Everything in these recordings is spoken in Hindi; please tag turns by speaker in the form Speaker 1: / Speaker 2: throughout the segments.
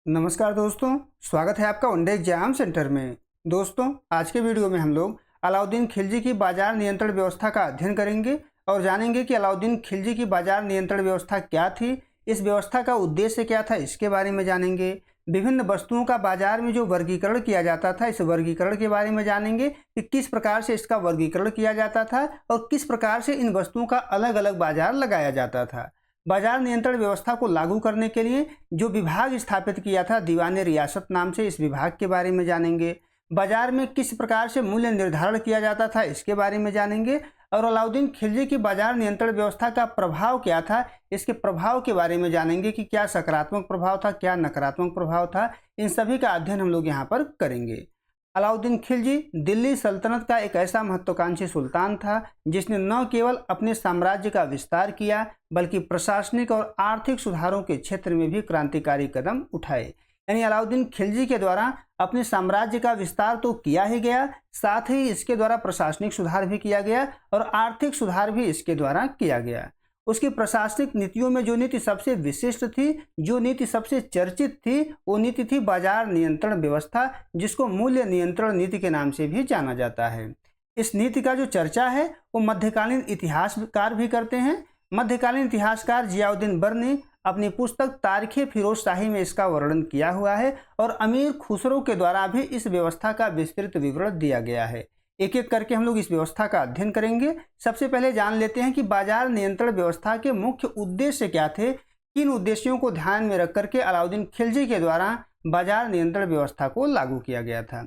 Speaker 1: नमस्कार दोस्तों, स्वागत है आपका वनडे एग्जाम सेंटर में। दोस्तों, आज के वीडियो में हम लोग अलाउद्दीन खिलजी की बाजार नियंत्रण व्यवस्था का अध्ययन करेंगे और जानेंगे कि अलाउद्दीन खिलजी की बाजार नियंत्रण व्यवस्था क्या थी, इस व्यवस्था का उद्देश्य क्या था, इसके बारे में जानेंगे। विभिन्न वस्तुओं का बाजार में जो वर्गीकरण किया जाता था, इस वर्गीकरण के बारे में जानेंगे कि किस प्रकार से इसका वर्गीकरण किया जाता था और किस प्रकार से इन वस्तुओं का अलग अलग बाजार लगाया जाता था। बाजार नियंत्रण व्यवस्था को लागू करने के लिए जो विभाग स्थापित किया था, दीवान रियासत नाम से, इस विभाग के बारे में जानेंगे। बाजार में किस प्रकार से मूल्य निर्धारण किया जाता था, इसके बारे में जानेंगे। और अलाउद्दीन खिलजी की बाजार नियंत्रण व्यवस्था का प्रभाव क्या था, इसके प्रभाव के बारे में जानेंगे कि क्या सकारात्मक प्रभाव था, क्या नकारात्मक प्रभाव था। इन सभी का अध्ययन हम लोग यहाँ पर करेंगे। अलाउद्दीन खिलजी दिल्ली सल्तनत का एक ऐसा महत्वाकांक्षी सुल्तान था जिसने न केवल अपने साम्राज्य का विस्तार किया बल्कि प्रशासनिक और आर्थिक सुधारों के क्षेत्र में भी क्रांतिकारी कदम उठाए। यानी अलाउद्दीन खिलजी के द्वारा अपने साम्राज्य का विस्तार तो किया ही गया, साथ ही इसके द्वारा प्रशासनिक सुधार भी किया गया और आर्थिक सुधार भी इसके द्वारा किया गया। उसकी प्रशासनिक नीतियों में जो नीति सबसे विशिष्ट थी, जो नीति सबसे चर्चित थी, वो नीति थी बाजार नियंत्रण व्यवस्था, जिसको मूल्य नियंत्रण नीति के नाम से भी जाना जाता है। इस नीति का जो चर्चा है वो मध्यकालीन इतिहासकार भी करते हैं। मध्यकालीन इतिहासकार जियाउद्दीन बर ने अपनी पुस्तक तारीख़ फिरोज शाही में इसका वर्णन किया हुआ है और अमीर खुसरो के द्वारा भी इस व्यवस्था का विस्तृत विवरण दिया गया है। एक एक करके हम लोग इस व्यवस्था का अध्ययन करेंगे। सबसे पहले जान लेते हैं कि बाजार नियंत्रण व्यवस्था के मुख्य उद्देश्य क्या थे। किन उद्देश्यों को ध्यान में रख करके अलाउद्दीन खिलजी के द्वारा बाजार नियंत्रण व्यवस्था को लागू किया गया था।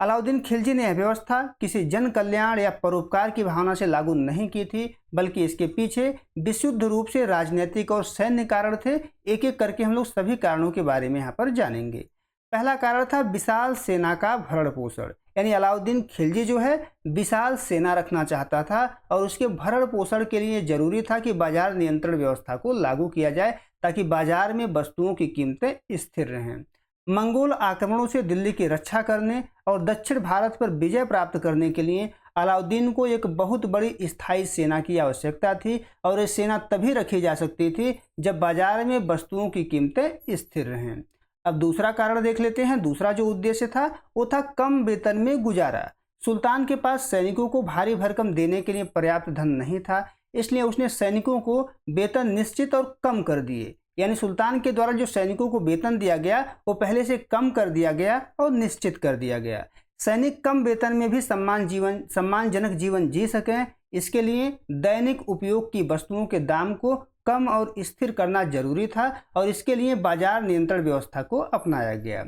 Speaker 1: अलाउद्दीन खिलजी ने यह व्यवस्था किसी जन कल्याण या परोपकार की भावना से लागू नहीं की थी, बल्कि इसके पीछे विशुद्ध रूप से राजनीतिक और सैन्य कारण थे। एक एक करके हम लोग सभी कारणों के बारे में यहाँ पर जानेंगे। पहला कारण था विशाल सेना का भरण पोषण। यानी अलाउद्दीन खिलजी जो है विशाल सेना रखना चाहता था और उसके भरण पोषण के लिए जरूरी था कि बाजार नियंत्रण व्यवस्था को लागू किया जाए ताकि बाजार में वस्तुओं की कीमतें स्थिर रहें। मंगोल आक्रमणों से दिल्ली की रक्षा करने और दक्षिण भारत पर विजय प्राप्त करने के लिए अलाउद्दीन को एक बहुत बड़ी स्थायी सेना की आवश्यकता थी और ये सेना तभी रखी जा सकती थी जब बाजार में वस्तुओं की कीमतें स्थिर रहें। अब दूसरा कारण देख लेते हैं। दूसरा जो उद्देश्य था वो था कम वेतन में गुजारा। सुल्तान के पास सैनिकों को भारी भरकम देने के लिए पर्याप्त धन नहीं था, इसलिए उसने सैनिकों को वेतन निश्चित और कम कर दिए। यानी सुल्तान के द्वारा जो सैनिकों को वेतन दिया गया वो पहले से कम कर दिया गया और निश्चित कर दिया गया। सैनिक कम वेतन में भी सम्मानजनक जीवन जी सकें, इसके लिए दैनिक उपयोग की वस्तुओं के दाम को कम और स्थिर करना जरूरी था और इसके लिए बाजार नियंत्रण व्यवस्था को अपनाया गया।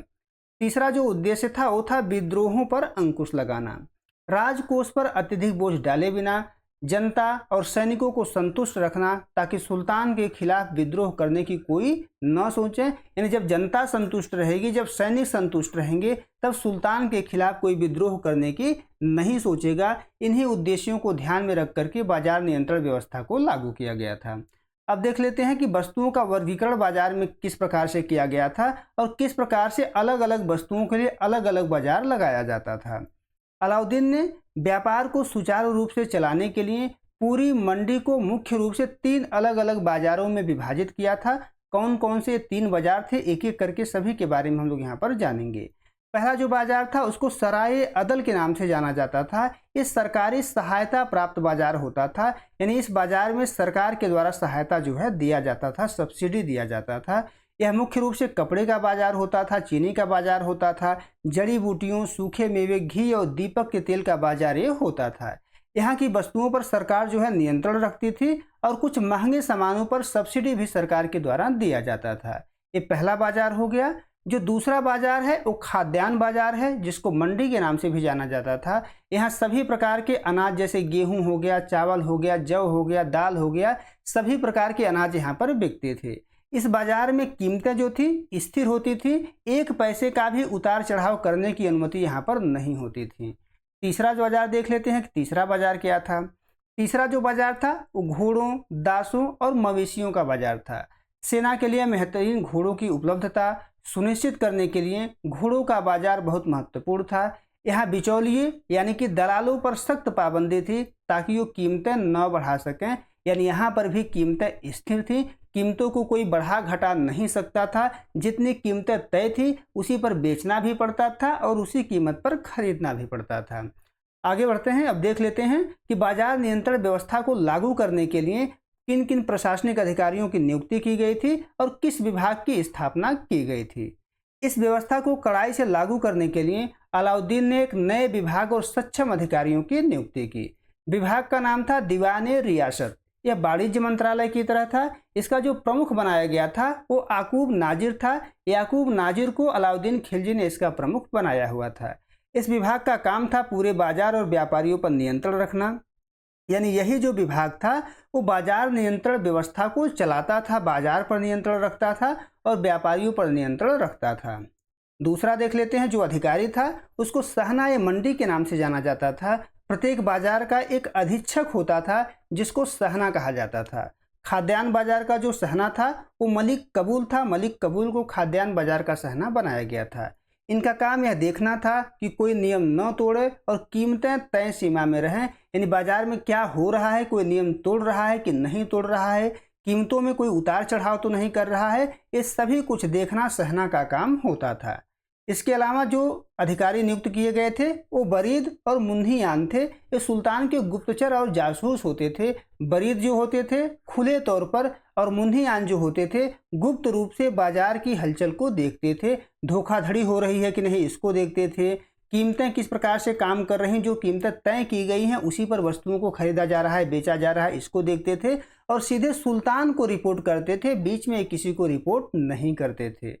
Speaker 1: तीसरा जो उद्देश्य था वो था विद्रोहों पर अंकुश लगाना। राजकोष पर अत्यधिक बोझ डाले बिना जनता और सैनिकों को संतुष्ट रखना ताकि सुल्तान के खिलाफ विद्रोह करने की कोई न सोचे। यानी जब जनता संतुष्ट रहेगी, जब सैनिक संतुष्ट रहेंगे, तब सुल्तान के खिलाफ कोई विद्रोह करने की नहीं सोचेगा। इन्हीं उद्देश्यों को ध्यान में रख करके बाजार नियंत्रण व्यवस्था को लागू किया गया था। अब देख लेते हैं कि वस्तुओं का वर्गीकरण बाजार में किस प्रकार से किया गया था और किस प्रकार से अलग अलग वस्तुओं के लिए अलग अलग बाजार लगाया जाता था। अलाउद्दीन ने व्यापार को सुचारू रूप से चलाने के लिए पूरी मंडी को मुख्य रूप से 3 अलग अलग बाजारों में विभाजित किया था। कौन कौन से 3 बाजार थे, एक एक करके सभी के बारे में हम लोग यहाँ पर जानेंगे। पहला जो बाजार था उसको सराय अदल के नाम से जाना जाता था। इस सरकारी सहायता प्राप्त बाजार होता था। यानी इस बाजार में सरकार के द्वारा सहायता जो है दिया जाता था, सब्सिडी दिया जाता था। यह मुख्य रूप से कपड़े का बाजार होता था, चीनी का बाजार होता था, जड़ी बूटियों, सूखे मेवे, घी और दीपक के तेल का बाजार ये होता था। यहाँ की वस्तुओं पर सरकार जो है नियंत्रण रखती थी और कुछ महंगे सामानों पर सब्सिडी भी सरकार के द्वारा दिया जाता था। ये पहला बाजार हो गया। जो दूसरा बाजार है वो खाद्यान्न बाजार है, जिसको मंडी के नाम से भी जाना जाता था। यहाँ सभी प्रकार के अनाज जैसे गेहूं हो गया, चावल हो गया, जौ हो गया, दाल हो गया, सभी प्रकार के अनाज यहाँ पर बिकते थे। इस बाजार में कीमतें जो थी स्थिर होती थी, 1 पैसे का भी उतार चढ़ाव करने की अनुमति यहाँ पर नहीं होती थी। तीसरा जो बाजार देख लेते हैं कि तीसरा बाजार क्या था। तीसरा जो बाजार था वो घोड़ों, दासों और मवेशियों का बाजार था। सेना के लिए बेहतरीन घोड़ों की उपलब्धता सुनिश्चित करने के लिए घोड़ों का बाजार बहुत महत्वपूर्ण था। यहाँ बिचौलिए यानी कि दलालों पर सख्त पाबंदी थी ताकि वो कीमतें न बढ़ा सकें। यानी यहाँ पर भी कीमतें स्थिर थी, कीमतों को कोई बढ़ा घटा नहीं सकता था। जितनी कीमतें तय थी उसी पर बेचना भी पड़ता था और उसी कीमत पर खरीदना भी पड़ता था। आगे बढ़ते हैं, अब देख लेते हैं कि बाजार नियंत्रण व्यवस्था को लागू करने के लिए किन किन प्रशासनिक अधिकारियों की नियुक्ति की गई थी और किस विभाग की स्थापना की गई थी। इस व्यवस्था को कड़ाई से लागू करने के लिए अलाउद्दीन ने एक नए विभाग और सक्षम अधिकारियों की नियुक्ति की। विभाग का नाम था दीवाने रियासत। यह वाणिज्य मंत्रालय की तरह था। इसका जो प्रमुख बनाया गया था वो याकूब नाजिर था। याकूब नाजिर को अलाउद्दीन खिलजी ने इसका प्रमुख बनाया हुआ था। इस विभाग का काम था पूरे बाजार और व्यापारियों पर नियंत्रण रखना। यानी यही जो विभाग था वो बाजार नियंत्रण व्यवस्था को चलाता था, बाजार पर नियंत्रण रखता था और व्यापारियों पर नियंत्रण रखता था। दूसरा देख लेते हैं, जो अधिकारी था उसको सहना या मंडी के नाम से जाना जाता था। प्रत्येक बाजार का एक अधीक्षक होता था जिसको सहना कहा जाता था। खाद्यान्न बाजार का जो सहना था वो मलिक कबूल था। मलिक कबूल को खाद्यान्न बाजार का सहना बनाया गया था। इनका काम यह देखना था कि कोई नियम न तोड़े और कीमतें तय सीमा में रहें। यानी बाजार में क्या हो रहा है, कोई नियम तोड़ रहा है कि नहीं तोड़ रहा है, कीमतों में कोई उतार चढ़ाव तो नहीं कर रहा है, ये सभी कुछ देखना सहना का काम होता था। इसके अलावा जो अधिकारी नियुक्त किए गए थे वो बरीद और मुन्हियान थे। ये सुल्तान के गुप्तचर और जासूस होते थे। बरीद जो होते थे खुले तौर पर और मुन्हियान जो होते थे गुप्त रूप से बाजार की हलचल को देखते थे। धोखाधड़ी हो रही है कि नहीं इसको देखते थे। कीमतें किस प्रकार से काम कर रही हैं, जो कीमतें तय की गई हैं उसी पर वस्तुओं को खरीदा जा रहा है, बेचा जा रहा है, इसको देखते थे और सीधे सुल्तान को रिपोर्ट करते थे। बीच में किसी को रिपोर्ट नहीं करते थे।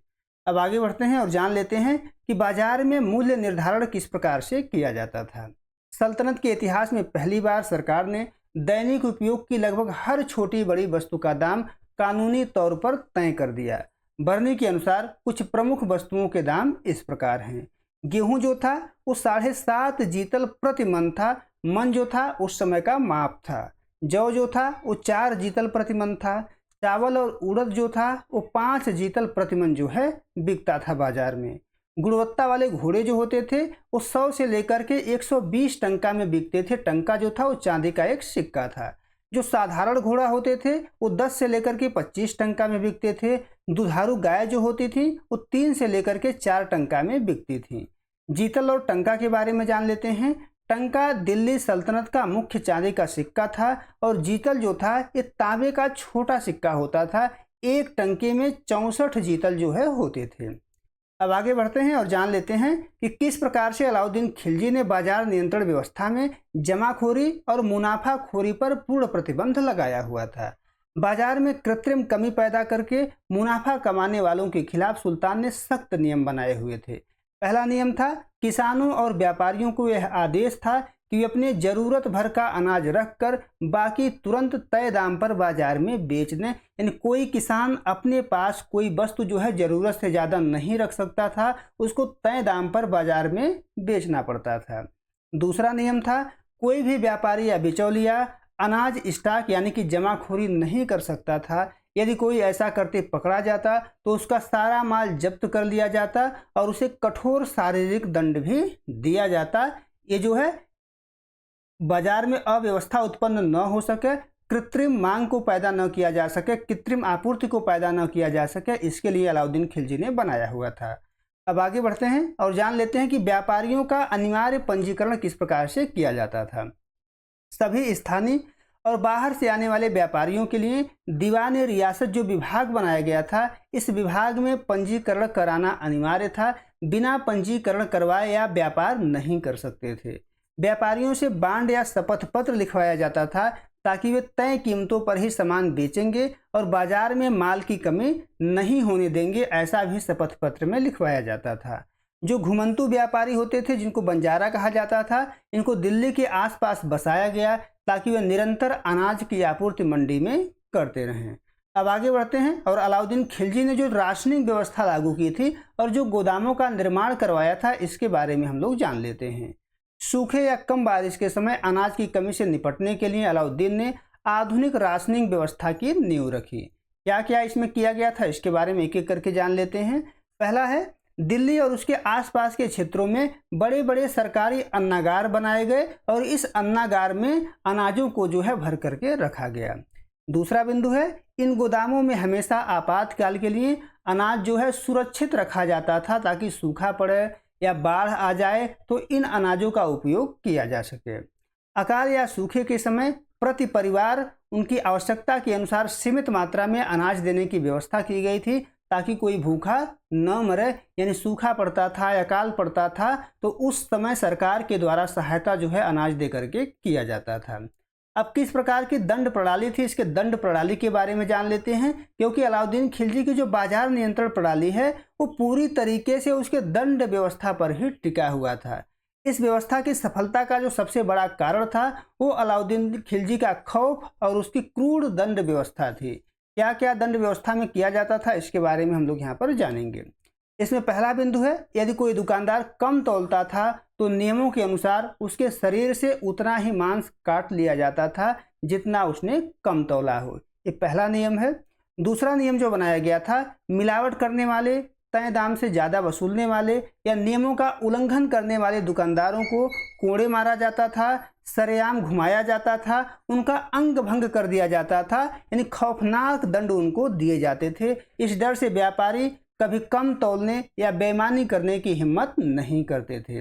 Speaker 1: अब आगे बढ़ते हैं और जान लेते हैं कि बाजार में मूल्य निर्धारण किस प्रकार से किया जाता था। सल्तनत के इतिहास में पहली बार सरकार ने दैनिक उपयोग की लगभग हर छोटी बड़ी वस्तु का दाम कानूनी तौर पर तय कर दिया। बरनी के अनुसार कुछ प्रमुख वस्तुओं के दाम इस प्रकार हैं। गेहूं जो था वो 7.5 जीतल प्रति मन था। मन जो था उस समय का माप था। जौ जो था वो 4 जीतल प्रति मन था। चावल और उड़द जो था वो 5 जीतल प्रतिमन जो है बिकता था बाजार में। गुणवत्ता वाले घोड़े जो होते थे वो 100 से लेकर के 120 टंका में बिकते थे। टंका जो था वो चांदी का एक सिक्का था। जो साधारण घोड़ा होते थे वो 10 से लेकर के 25 टंका में बिकते थे। दुधारू गाय जो होती थी वो 3 से लेकर के 4 टंका में बिकती थी। जीतल और टंका के बारे में जान लेते हैं। टंका दिल्ली सल्तनत का मुख्य चांदी का सिक्का था और जीतल जो था ये तांबे का छोटा सिक्का होता था। एक टंके में 64 जीतल जो है होते थे। अब आगे बढ़ते हैं और जान लेते हैं कि किस प्रकार से अलाउद्दीन खिलजी ने बाजार नियंत्रण व्यवस्था में जमाखोरी और मुनाफाखोरी पर पूर्ण प्रतिबंध लगाया हुआ था। बाजार में कृत्रिम कमी पैदा करके मुनाफा कमाने वालों के खिलाफ सुल्तान ने सख्त नियम बनाए हुए थे। पहला नियम था किसानों और व्यापारियों को यह आदेश था कि वे अपने जरूरत भर का अनाज रखकर बाकी तुरंत तय दाम पर बाजार में बेच दें। यानी कोई किसान अपने पास कोई वस्तु जो है जरूरत से ज़्यादा नहीं रख सकता था, उसको तय दाम पर बाजार में बेचना पड़ता था। दूसरा नियम था कोई भी व्यापारी या बिचौलिया अनाज स्टॉक यानी कि जमाखोरी नहीं कर सकता था। यदि कोई ऐसा करते पकड़ा जाता तो उसका सारा माल जब्त कर लिया जाता और उसे कठोर शारीरिक दंड भी दिया जाता। ये जो है बाजार में अव्यवस्था उत्पन्न न हो सके, कृत्रिम मांग को पैदा न किया जा सके, कृत्रिम आपूर्ति को पैदा न किया जा सके, इसके लिए अलाउद्दीन खिलजी ने बनाया हुआ था। अब आगे बढ़ते हैं और जान लेते हैं कि व्यापारियों का अनिवार्य पंजीकरण किस प्रकार से किया जाता था। सभी स्थानीय और बाहर से आने वाले व्यापारियों के लिए दीवान रियासत जो विभाग बनाया गया था, इस विभाग में पंजीकरण कराना अनिवार्य था। बिना पंजीकरण करवाए या व्यापार नहीं कर सकते थे। व्यापारियों से बांड या शपथ पत्र लिखवाया जाता था ताकि वे तय कीमतों पर ही सामान बेचेंगे और बाजार में माल की कमी नहीं होने देंगे, ऐसा भी शपथ पत्र में लिखवाया जाता था। जो घुमंतू व्यापारी होते थे जिनको बंजारा कहा जाता था, इनको दिल्ली के आसपास बसाया गया ताकि वे निरंतर अनाज की आपूर्ति मंडी में करते रहें। अब आगे बढ़ते हैं और अलाउद्दीन खिलजी ने जो राशनिंग व्यवस्था लागू की थी और जो गोदामों का निर्माण करवाया था इसके बारे में हम लोग जान लेते हैं। सूखे या कम बारिश के समय अनाज की कमी से निपटने के लिए अलाउद्दीन ने आधुनिक राशनिंग व्यवस्था की नींव रखी। क्या क्या इसमें किया गया था इसके बारे में एक एक करके जान लेते हैं। पहला है दिल्ली और उसके आसपास के क्षेत्रों में बड़े बड़े सरकारी अन्नागार बनाए गए और इस अन्नागार में अनाजों को जो है भर करके रखा गया। दूसरा बिंदु है, इन गोदामों में हमेशा आपातकाल के लिए अनाज जो है सुरक्षित रखा जाता था ताकि सूखा पड़े या बाढ़ आ जाए तो इन अनाजों का उपयोग किया जा सके। अकाल या सूखे के समय प्रति परिवार उनकी आवश्यकता के अनुसार सीमित मात्रा में अनाज देने की व्यवस्था की गई थी ताकि कोई भूखा न मरे। यानी सूखा पड़ता था, अकाल पड़ता था तो उस समय सरकार के द्वारा सहायता जो है अनाज दे करके किया जाता था। अब किस प्रकार की दंड प्रणाली थी, इसके दंड प्रणाली के बारे में जान लेते हैं, क्योंकि अलाउद्दीन खिलजी की जो बाजार नियंत्रण प्रणाली है वो पूरी तरीके से उसके दंड व्यवस्था पर ही टिका हुआ था। इस व्यवस्था की सफलता का जो सबसे बड़ा कारण था वो अलाउद्दीन खिलजी का खौफ और उसकी क्रूर दंड व्यवस्था थी। क्या क्या दंड व्यवस्था में किया जाता था इसके बारे में हम लोग यहाँ पर जानेंगे। इसमें पहला बिंदु है, यदि कोई दुकानदार कम तौलता था तो नियमों के अनुसार उसके शरीर से उतना ही मांस काट लिया जाता था जितना उसने कम तौला हो। ये पहला नियम है। दूसरा नियम जो बनाया गया था, मिलावट करने वाले, तय दाम से ज़्यादा वसूलने वाले या नियमों का उल्लंघन करने वाले दुकानदारों को कोड़े मारा जाता था, सरेआम घुमाया जाता था, उनका अंग भंग कर दिया जाता था। यानी खौफनाक दंड उनको दिए जाते थे। इस डर से व्यापारी कभी कम तौलने या बेईमानी करने की हिम्मत नहीं करते थे।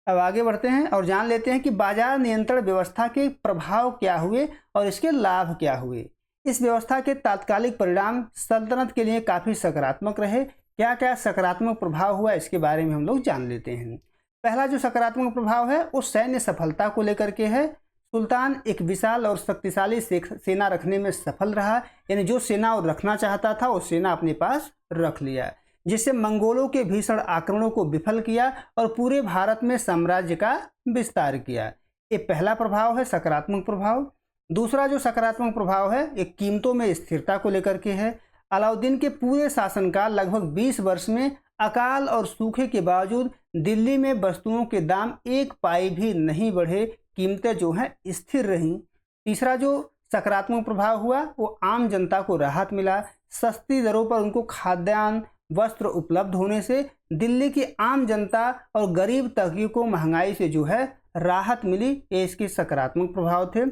Speaker 1: अब आगे बढ़ते हैं और जान लेते हैं कि बाजार नियंत्रण व्यवस्था के प्रभाव क्या हुए और इसके लाभ क्या हुए। इस व्यवस्था के तात्कालिक परिणाम सल्तनत के लिए काफ़ी सकारात्मक रहे। क्या क्या सकारात्मक प्रभाव हुआ इसके बारे में हम लोग जान लेते हैं। पहला जो सकारात्मक प्रभाव है वो सैन्य सफलता को लेकर के है। सुल्तान एक विशाल और शक्तिशाली सेना रखने में सफल रहा। यानी जो सेना वो रखना चाहता था वो सेना अपने पास रख लिया, जिससे मंगोलों के भीषण आक्रमणों को विफल किया और पूरे भारत में साम्राज्य का विस्तार किया। ये पहला प्रभाव है, सकारात्मक प्रभाव। दूसरा जो सकारात्मक प्रभाव है ये कीमतों में स्थिरता को लेकर के है। अलाउद्दीन के पूरे शासनकाल लगभग 20 वर्ष में अकाल और सूखे के बावजूद दिल्ली में वस्तुओं के दाम एक पाई भी नहीं बढ़े, कीमतें जो हैं स्थिर रहीं। तीसरा जो सकारात्मक प्रभाव हुआ वो आम जनता को राहत मिला। सस्ती दरों पर उनको खाद्यान्न, वस्त्र उपलब्ध होने से दिल्ली की आम जनता और गरीब तबके को महंगाई से जो है राहत मिली। ये इसके सकारात्मक प्रभाव थे।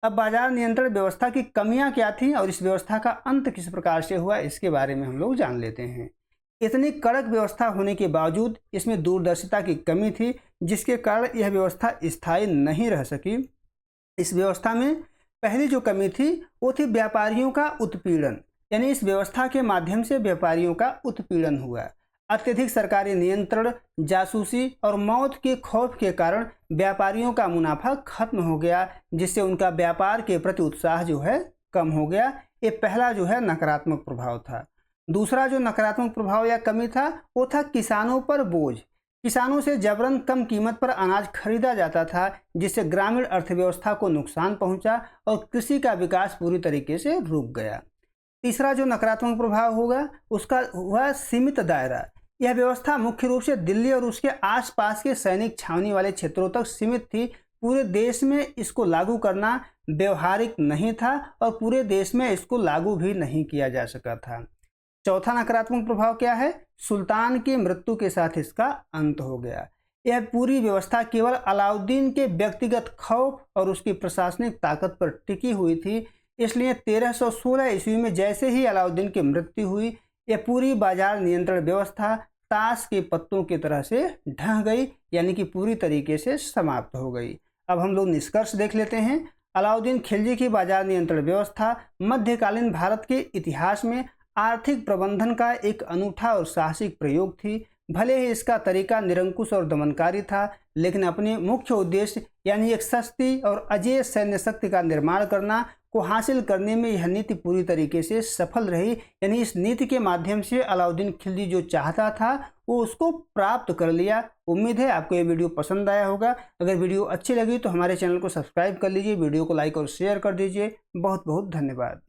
Speaker 1: अब बाजार नियंत्रण व्यवस्था की कमियां क्या थी और इस व्यवस्था का अंत किस प्रकार से हुआ इसके बारे में हम लोग जान लेते हैं। इतनी कड़क व्यवस्था होने के बावजूद इसमें दूरदर्शिता की कमी थी, जिसके कारण यह व्यवस्था स्थायी नहीं रह सकी। इस व्यवस्था में पहली जो कमी थी वो थी व्यापारियों का उत्पीड़न। यानी इस व्यवस्था के माध्यम से व्यापारियों का उत्पीड़न हुआ। अत्यधिक सरकारी नियंत्रण, जासूसी और मौत के खौफ के कारण व्यापारियों का मुनाफा खत्म हो गया, जिससे उनका व्यापार के प्रति उत्साह जो है कम हो गया। ये पहला जो है नकारात्मक प्रभाव था। दूसरा जो नकारात्मक प्रभाव या कमी था वो था किसानों पर बोझ। किसानों से जबरन कम कीमत पर अनाज खरीदा जाता था, जिससे ग्रामीण अर्थव्यवस्था को नुकसान पहुंचा और कृषि का विकास पूरी तरीके से रुक गया। तीसरा जो नकारात्मक प्रभाव होगा उसका हुआ सीमित दायरा। यह व्यवस्था मुख्य रूप से दिल्ली और उसके आसपास के सैनिक छावनी वाले क्षेत्रों तक सीमित थी। पूरे देश में इसको लागू करना व्यवहारिक नहीं था और पूरे देश में इसको लागू भी नहीं किया जा सका था। चौथा नकारात्मक प्रभाव क्या है? सुल्तान की मृत्यु के साथ इसका अंत हो गया। यह पूरी व्यवस्था केवल अलाउद्दीन के व्यक्तिगत खौफ और उसकी प्रशासनिक ताकत पर टिकी हुई थी। इसलिए 1316 ईस्वी में जैसे ही अलाउद्दीन की मृत्यु हुई, यह पूरी बाजार नियंत्रण व्यवस्था ताश के पत्तों की तरह से ढह गई, यानी कि पूरी तरीके से समाप्त हो गई। अब हम लोग निष्कर्ष देख लेते हैं। अलाउद्दीन खिलजी की बाजार नियंत्रण व्यवस्था मध्यकालीन भारत के इतिहास में आर्थिक प्रबंधन का एक अनूठा और साहसिक प्रयोग थी। भले ही इसका तरीका निरंकुश और दमनकारी था, लेकिन अपने मुख्य उद्देश्य यानी एक सस्ती और अजेय सैन्य शक्ति का निर्माण करना को हासिल करने में यह नीति पूरी तरीके से सफल रही। यानी इस नीति के माध्यम से अलाउद्दीन खिलजी जो चाहता था वो उसको प्राप्त कर लिया। उम्मीद है आपको ये वीडियो पसंद आया होगा। अगर वीडियो अच्छी लगी तो हमारे चैनल को सब्सक्राइब कर लीजिए, वीडियो को लाइक और शेयर कर दीजिए। बहुत बहुत धन्यवाद।